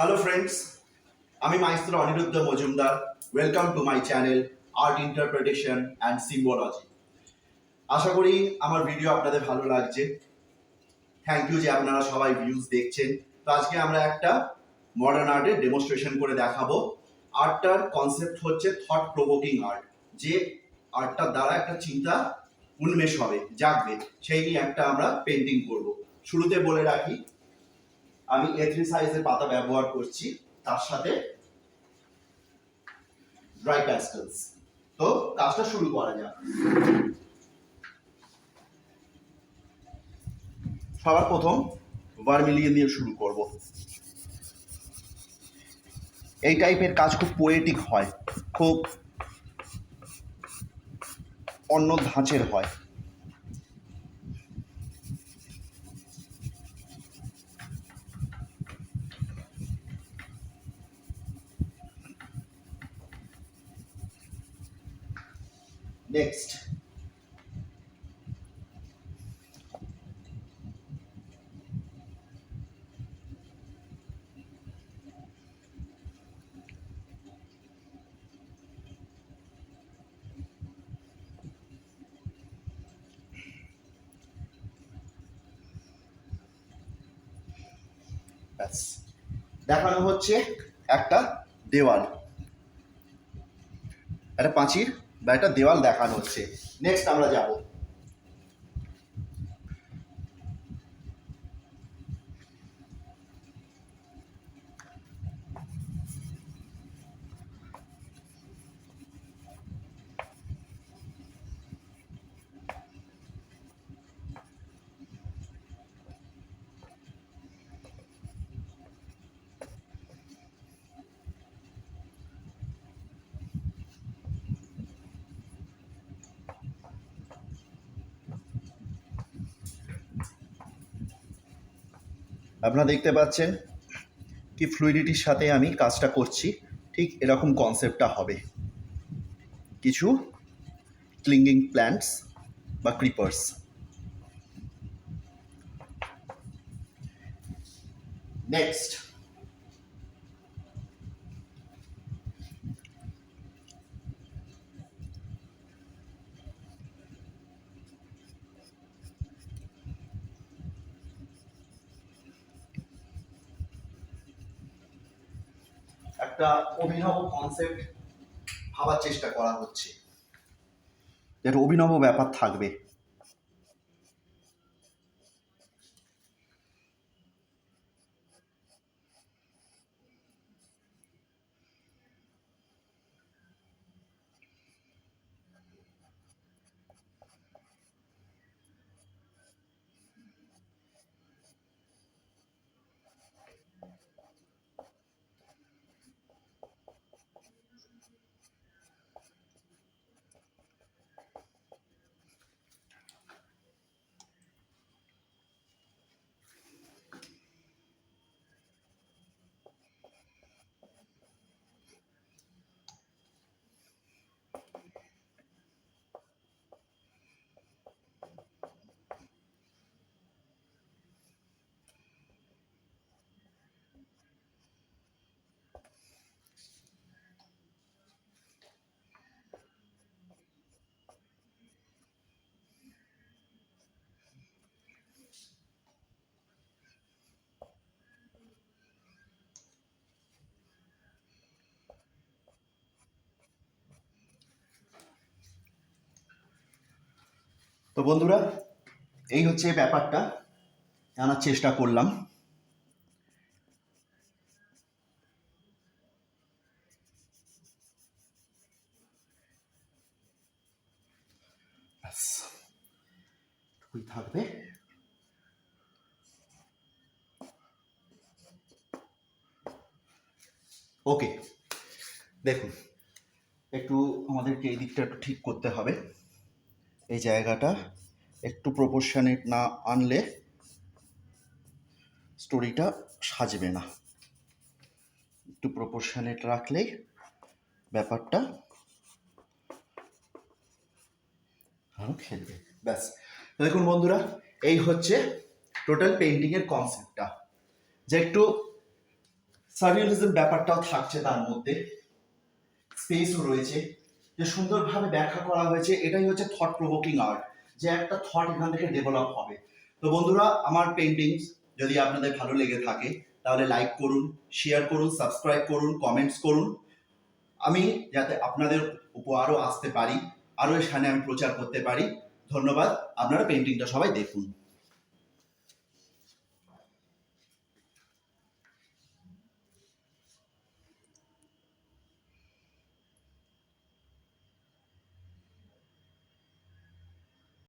Hello friends, আমি maestro Aniruddha Majumdar. Welcome to my channel art interpretation and symbology. আশা করি আমার ভিডিও আপনাদের ভালো লাগছে। থ্যাংক ইউ যে আপনারা সবাই ভিউজ দেখছেন। তো আজকে আমরা একটা মডার্ন আর্টের ডেমনস্ট্রেশন করে দেখাবো। আর্টটার কনসেপ্ট হচ্ছে থট প্রভোকিং আর্ট, যে আর্টটার দ্বারা একটা চিন্তা উন্মেষ হবে, জাগবে, সেই নিয়ে একটা আমরা পেন্টিং করব। শুরুতে বলে রাখি, আমি A3 সাইজের পাতা ব্যবহার করছি, তার সাথে ড্রাই প্যাস্টেলস। তো কাজটা শুরু করা যাক। সবার প্রথম ভার্মিলিয়ন দিয়ে শুরু করব। এই টাইপের কাজ খুব পোয়েটিক হয়, খুব অন্য ধাঁচের হয়। নেক্সট, ব্যাস, দেখানো হচ্ছে একটা দেওয়াল, একটা প্রাচীর বা একটা দেওয়াল দেখানো হচ্ছে। নেক্সট আমরা যাব। আপনারা দেখতে পাচ্ছেন কি ফ্লুইডিটির সাথে আমি কাজটা করছি। ঠিক এরকম কনসেপ্টটা হবে, কিছু ক্লিঙ্গিং প্ল্যান্টস বা ক্রিপার্স। নেক্সট, একটা অভিনব কনসেপ্ট ভাবার চেষ্টা করা হচ্ছে, একটা অভিনব ব্যাপার থাকবে। তো বন্ধুরা, এই হচ্ছে ব্যাপারটা, জানার চেষ্টা করলাম। থাকবে। ওকে, দেখুন, একটু আমাদেরকে এই দিকটা একটু ঠিক করতে হবে। এই জায়গাটা একটু প্রপোর্শনেট না আনলে স্টোরিটা সাজবে না। একটু প্রপোর্শনেট রাখলেই ব্যাপারটা আরো খেলবে। ব্যাস, দেখুন বন্ধুরা, এই হচ্ছে টোটাল পেন্টিংয়ের কনসেপ্টটা, যে একটু সারিয়ালিজম ব্যাপারটাও থাকছে তার মধ্যে, স্পেসও রয়েছে, যে সুন্দরভাবে ব্যাখ্যা করা হয়েছে। এটাই হচ্ছে থট প্রভোকিং আর্ট, যে একটা থট এখান থেকে ডেভেলপ হবে। তো বন্ধুরা, আমার পেন্টিংস যদি আপনাদের ভালো লেগে থাকে তাহলে লাইক করুন, শেয়ার করুন, সাবস্ক্রাইব করুন, কমেন্টস করুন। আমি যাতে আপনাদের উপহারও আসতে পারি, আরও এখানে আমি প্রচার করতে পারি। ধন্যবাদ। আপনারা পেন্টিংটা সবাই দেখুন।